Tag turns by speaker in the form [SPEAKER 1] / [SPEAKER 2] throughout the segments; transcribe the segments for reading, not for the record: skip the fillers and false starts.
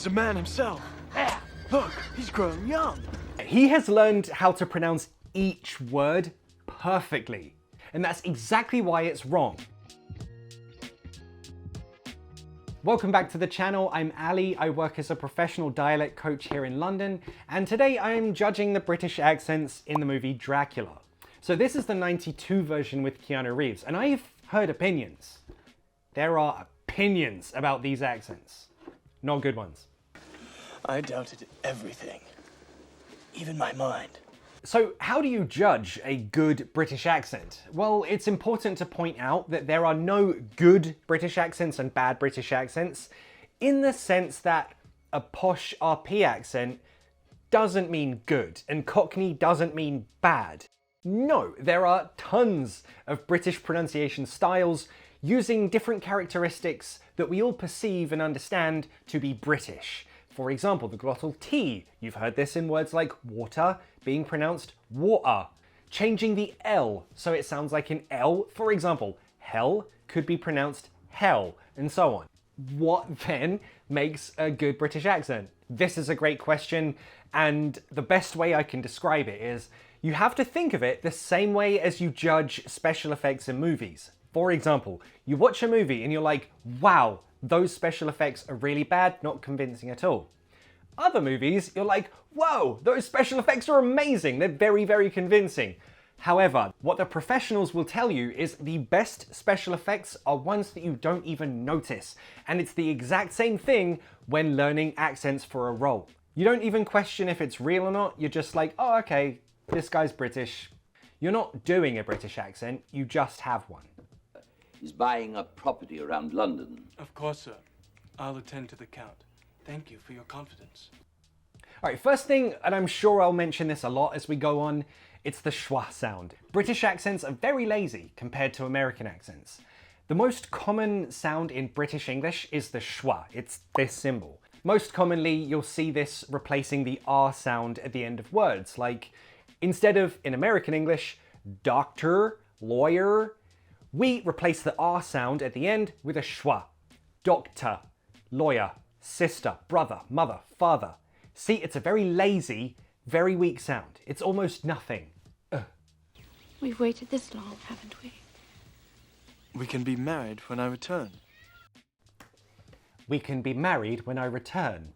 [SPEAKER 1] the man himself. Yeah, look, he's grown young.
[SPEAKER 2] He has learned how to pronounce each word perfectly, and that's exactly why it's wrong. Welcome back to the channel. I'm Ali. I work as a professional dialect coach here in London, and today I'm judging the British accents in the movie Dracula. So this is the 92 version with Keanu Reeves, and I've heard opinions. There are opinions about these accents. Not good ones.
[SPEAKER 1] I doubted everything, even my mind.
[SPEAKER 2] So how do you judge a good British accent? Well, it's important to point out that there are no good British accents and bad British accents, in the sense that a posh RP accent doesn't mean good and Cockney doesn't mean bad. No, there are tons of British pronunciation styles using different characteristics that we all perceive and understand to be British. For example, the glottal T. You've heard this in words like water being pronounced water. Changing the L so it sounds like an L. For example, hell could be pronounced hell, and so on. What then makes a good British accent? This is a great question, and the best way I can describe it is you have to think of it the same way as you judge special effects in movies. For example, you watch a movie and you're like, wow, those special effects are really bad, not convincing at all. Other movies, you're like, whoa, those special effects are amazing, they're very, very convincing. However, what the professionals will tell you is the best special effects are ones that you don't even notice. And it's the exact same thing when learning accents for a role. You don't even question if it's real or not, you're just like, oh, okay, this guy's British. You're not doing a British accent, you just have one.
[SPEAKER 3] He's buying a property around London.
[SPEAKER 1] Of course, sir. I'll attend to the count. Thank you for your confidence.
[SPEAKER 2] All right, first thing, and I'm sure I'll mention this a lot as we go on, it's the schwa sound. British accents are very lazy compared to American accents. The most common sound in British English is the schwa. It's this symbol. Most commonly, you'll see this replacing the R sound at the end of words, like instead of, in American English, doctor, lawyer, we replace the R sound at the end with a schwa. Doctor, lawyer, sister, brother, mother, father. See, it's a very lazy, very weak sound. It's almost nothing.
[SPEAKER 4] We've waited this long, haven't we?
[SPEAKER 1] We can be married when I return.
[SPEAKER 2] We can be married when I return.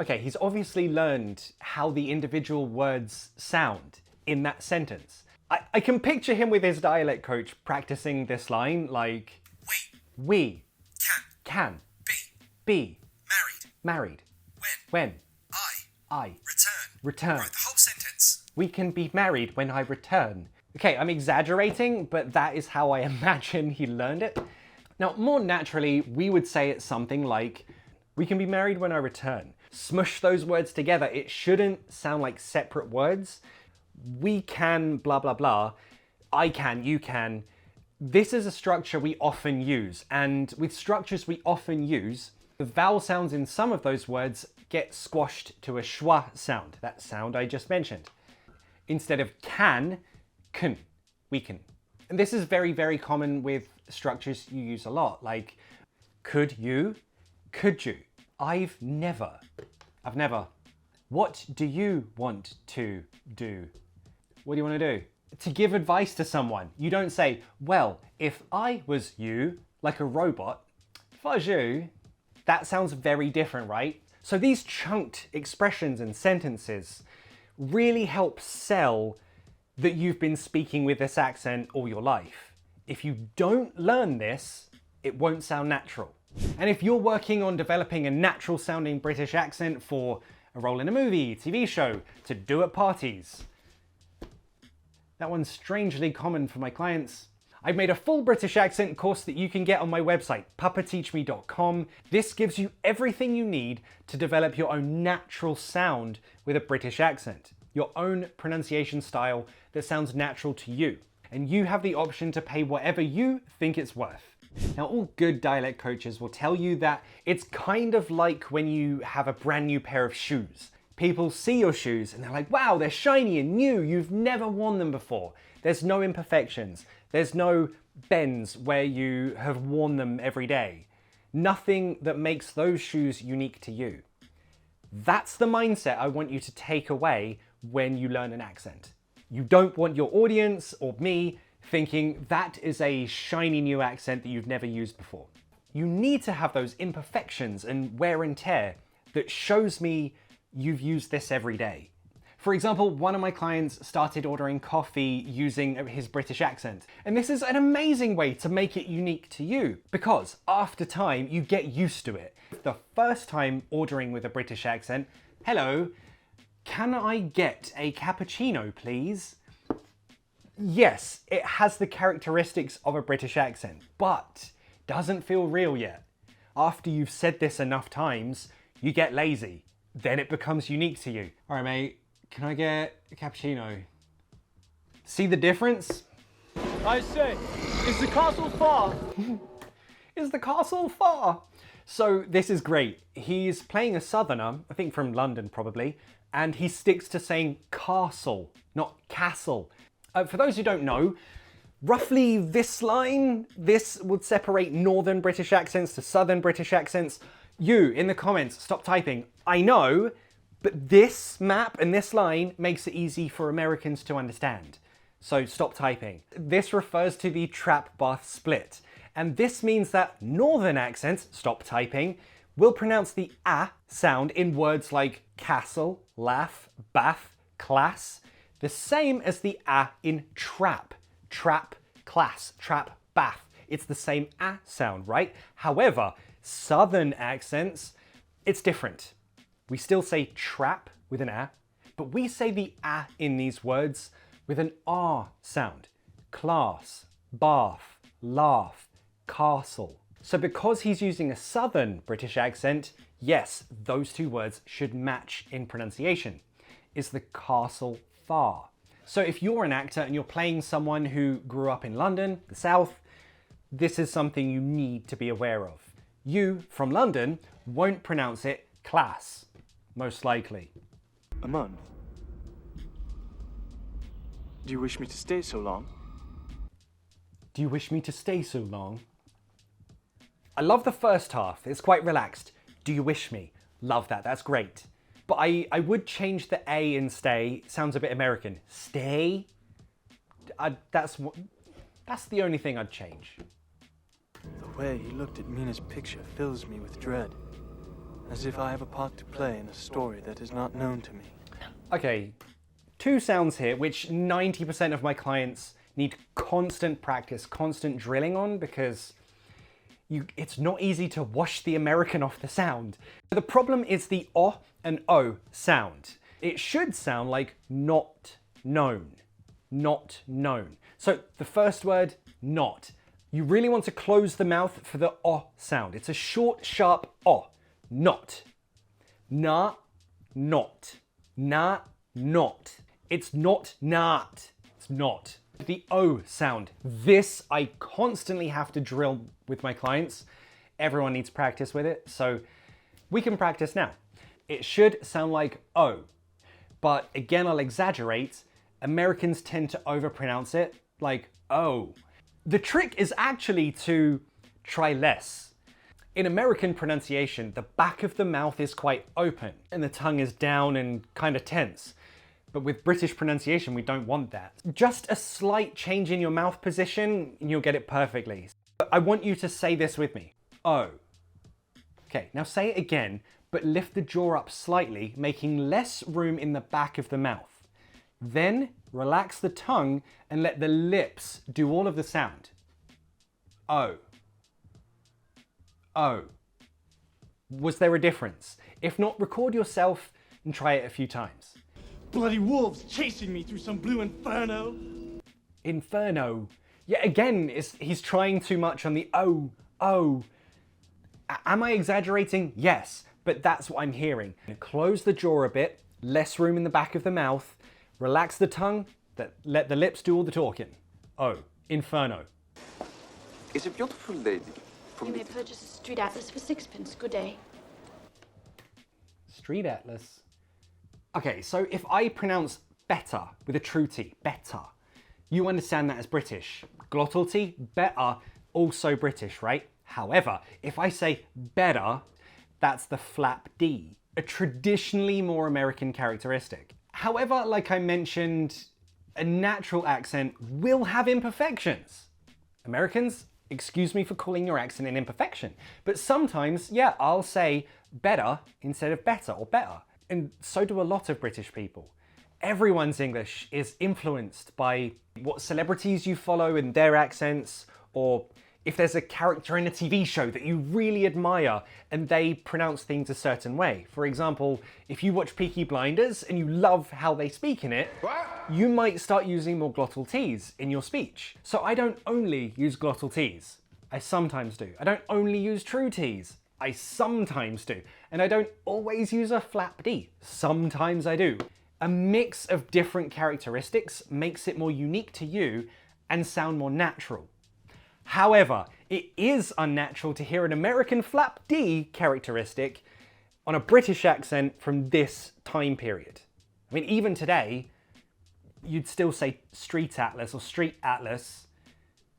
[SPEAKER 2] Okay, he's obviously learned how the individual words sound in that sentence. I can picture him with his dialect coach practicing this line like, we can be married when I return.
[SPEAKER 5] Right, the whole sentence.
[SPEAKER 2] We can be married when I return. Okay, I'm exaggerating, but that is how I imagine he learned it. Now, more naturally, we would say it something like, we can be married when I return. Smush those words together. It shouldn't sound like separate words. We can, blah, blah, blah. I can, you can. This is a structure we often use, and with structures we often use, the vowel sounds in some of those words get squashed to a schwa sound, that sound I just mentioned. Instead of can, we can. And this is very, very common with structures you use a lot, like could you, could you. I've never. What do you want to do? What do you want to do? To give advice to someone, you don't say, well, if I was you, like a robot, if I was you, that sounds very different, right? So these chunked expressions and sentences really help sell that you've been speaking with this accent all your life. If you don't learn this, it won't sound natural. And if you're working on developing a natural sounding British accent for a role in a movie, TV show, to do at parties, that one's strangely common for my clients. I've made a full British accent course that you can get on my website, papateachme.com. This gives you everything you need to develop your own natural sound with a British accent, your own pronunciation style that sounds natural to you. And you have the option to pay whatever you think it's worth. Now, all good dialect coaches will tell you that it's kind of like when you have a brand new pair of shoes. People see your shoes and they're like, wow, they're shiny and new. You've never worn them before. There's no imperfections. There's no bends where you have worn them every day. Nothing that makes those shoes unique to you. That's the mindset I want you to take away when you learn an accent. You don't want your audience or me thinking that is a shiny new accent that you've never used before. You need to have those imperfections and wear and tear that shows me you've used this every day. For example, one of my clients started ordering coffee using his British accent. And this is an amazing way to make it unique to you, because after time, you get used to it. The first time ordering with a British accent, hello, can I get a cappuccino, please? Yes, it has the characteristics of a British accent, but doesn't feel real yet. After you've said this enough times, you get lazy. Then it becomes unique to you. All right, mate. Can I get a cappuccino? See the difference?
[SPEAKER 1] I say, is the castle far?
[SPEAKER 2] Is the castle far? So this is great. He's playing a southerner, I think from London probably, and he sticks to saying castle, not castle. For those who don't know, roughly this line, this would separate northern British accents to southern British accents. You, in the comments, stop typing, I know, but this map and this line makes it easy for Americans to understand. So stop typing. This refers to the trap-bath split. And this means that northern accents, stop typing, will pronounce the ah sound in words like castle, laugh, bath, class, the same as the ah in trap, trap, class, trap, bath. It's the same ah sound, right? However, southern accents, it's different. We still say trap with an ah, but we say the ah in these words with an r sound. Class, bath, laugh, castle. So because he's using a southern British accent, yes, those two words should match in pronunciation. Is the castle far? So if you're an actor and you're playing someone who grew up in London, the South, this is something you need to be aware of. You, from London, won't pronounce it class, most likely.
[SPEAKER 1] A month. Do you wish me to stay so long?
[SPEAKER 2] Do you wish me to stay so long? I love the first half. It's quite relaxed. Do you wish me? Love that. That's great. But I would change the A in stay. Sounds a bit American. Stay? That's the only thing I'd change.
[SPEAKER 1] The way he looked at Mina's picture fills me with dread, as if I have a part to play in a story that is not known to me.
[SPEAKER 2] Okay, two sounds here, which 90% of my clients need constant practice, constant drilling on, because it's not easy to wash the American off the sound. The problem is the O and O sound. It should sound like not known, not known. So the first word, not. You really want to close the mouth for the O sound. It's a short, sharp O, not. Na, not. Na, not. It's not, not. It's not. The O sound. This I constantly have to drill with my clients. Everyone needs practice with it, so we can practice now. It should sound like O, but again, I'll exaggerate. Americans tend to overpronounce it like O. The trick is actually to try less. In American pronunciation, the back of the mouth is quite open and the tongue is down and kind of tense. But with British pronunciation, we don't want that. Just a slight change in your mouth position and you'll get it perfectly. But I want you to say this with me. O. Okay, now say it again, but lift the jaw up slightly, making less room in the back of the mouth. Then relax the tongue and let the lips do all of the sound. O. O. Was there a difference? If not, record yourself and try it a few times.
[SPEAKER 1] Bloody wolves chasing me through some blue inferno.
[SPEAKER 2] Inferno. Yeah, again, he's trying too much on the O, O. Am I exaggerating? Yes, but that's what I'm hearing. Close the jaw a bit, less room in the back of the mouth, relax the tongue, let the lips do all the talking. O, inferno.
[SPEAKER 5] Is a beautiful lady.
[SPEAKER 4] You may purchase a street atlas for 6p. Good day.
[SPEAKER 2] Street atlas. Okay, so if I pronounce better with a true T, better, you understand that as British. Glottal T, better, also British, right? However, if I say better, that's the flap D. a traditionally more American characteristic. However, like I mentioned, a natural accent will have imperfections. Americans, excuse me for calling your accent an imperfection, but sometimes, yeah, I'll say better instead of better or better. And so do a lot of British people. Everyone's English is influenced by what celebrities you follow and their accents, or if there's a character in a TV show that you really admire and they pronounce things a certain way. For example, if you watch Peaky Blinders and you love how they speak in it, you might start using more glottal T's in your speech. So I don't only use glottal T's, I sometimes do. I don't only use true T's, I sometimes do. And I don't always use a flap D, sometimes I do. A mix of different characteristics makes it more unique to you and sound more natural. However, it is unnatural to hear an American flap D characteristic on a British accent from this time period. I mean, even today, you'd still say street atlas or street atlas.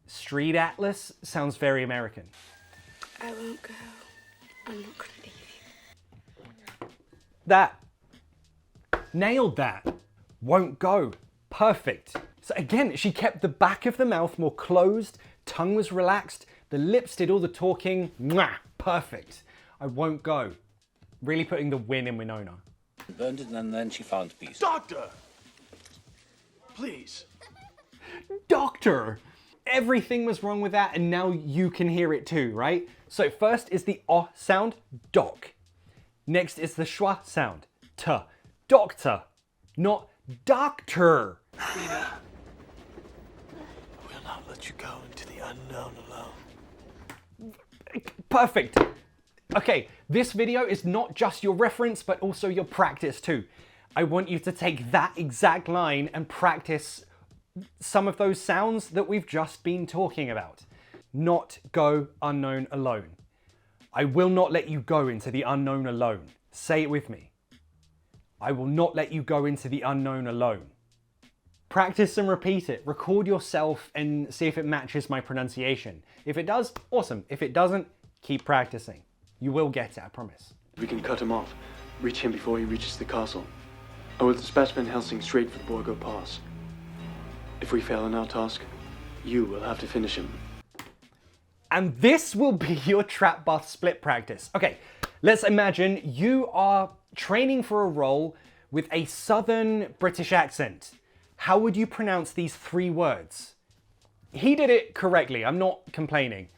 [SPEAKER 2] Street atlas sounds very American.
[SPEAKER 4] I won't go. I'm not gonna leave you.
[SPEAKER 2] That. Nailed that. Won't go. Perfect. So again, she kept the back of the mouth more closed, tongue was relaxed, the lips did all the talking. Mwah, perfect. I won't go. Really putting the win in Winona.
[SPEAKER 3] Burned it and then she found peace.
[SPEAKER 1] Doctor! Please.
[SPEAKER 2] Doctor! Everything was wrong with that and now you can hear it too, right? So first is the O sound, doc. Next is the schwa sound, t. Doctor, not doctor.
[SPEAKER 1] I will not let you go into the unknown alone.
[SPEAKER 2] Perfect. Okay, this video is not just your reference, but also your practice too. I want you to take that exact line and practice some of those sounds that we've just been talking about. Not go unknown alone. I will not let you go into the unknown alone. Say it with me. I will not let you go into the unknown alone. Practice and repeat it. Record yourself and see if it matches my pronunciation. If it does, awesome. If it doesn't, keep practicing. You will get it, I promise.
[SPEAKER 1] We can cut him off. Reach him before he reaches the castle. I will dispatch Van Helsing straight for the Borgo Pass. If we fail in our task, you will have to finish him.
[SPEAKER 2] And this will be your trap buff split practice. Okay, let's imagine you are training for a role with a southern British accent. How would you pronounce these 3 words? He did it correctly, I'm not complaining.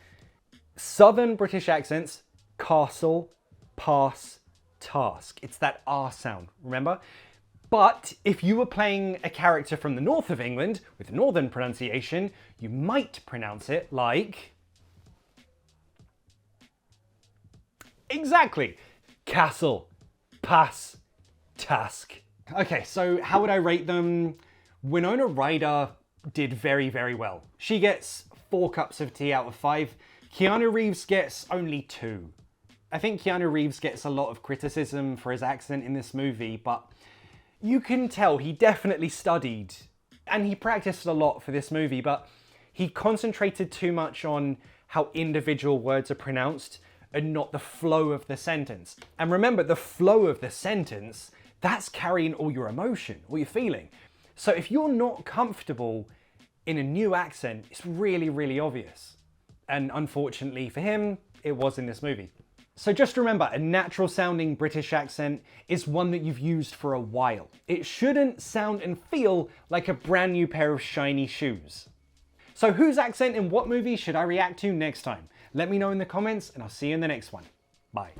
[SPEAKER 2] Southern British accents, castle, pass, task. It's that R sound, remember? But if you were playing a character from the north of England with northern pronunciation, you might pronounce it like... Exactly. Castle, pass, task. Okay, so how would I rate them? Winona Ryder did very, very well. She gets 4 cups of tea out of 5. Keanu Reeves gets only 2. I think Keanu Reeves gets a lot of criticism for his accent in this movie, but you can tell he definitely studied and he practiced a lot for this movie, but he concentrated too much on how individual words are pronounced and not the flow of the sentence. And remember, the flow of the sentence, that's carrying all your emotion, all your feeling. So if you're not comfortable in a new accent, it's really, really obvious. And unfortunately for him, it was in this movie. So just remember, a natural sounding British accent is one that you've used for a while. It shouldn't sound and feel like a brand new pair of shiny shoes. So whose accent in what movie should I react to next time? Let me know in the comments and I'll see you in the next one. Bye.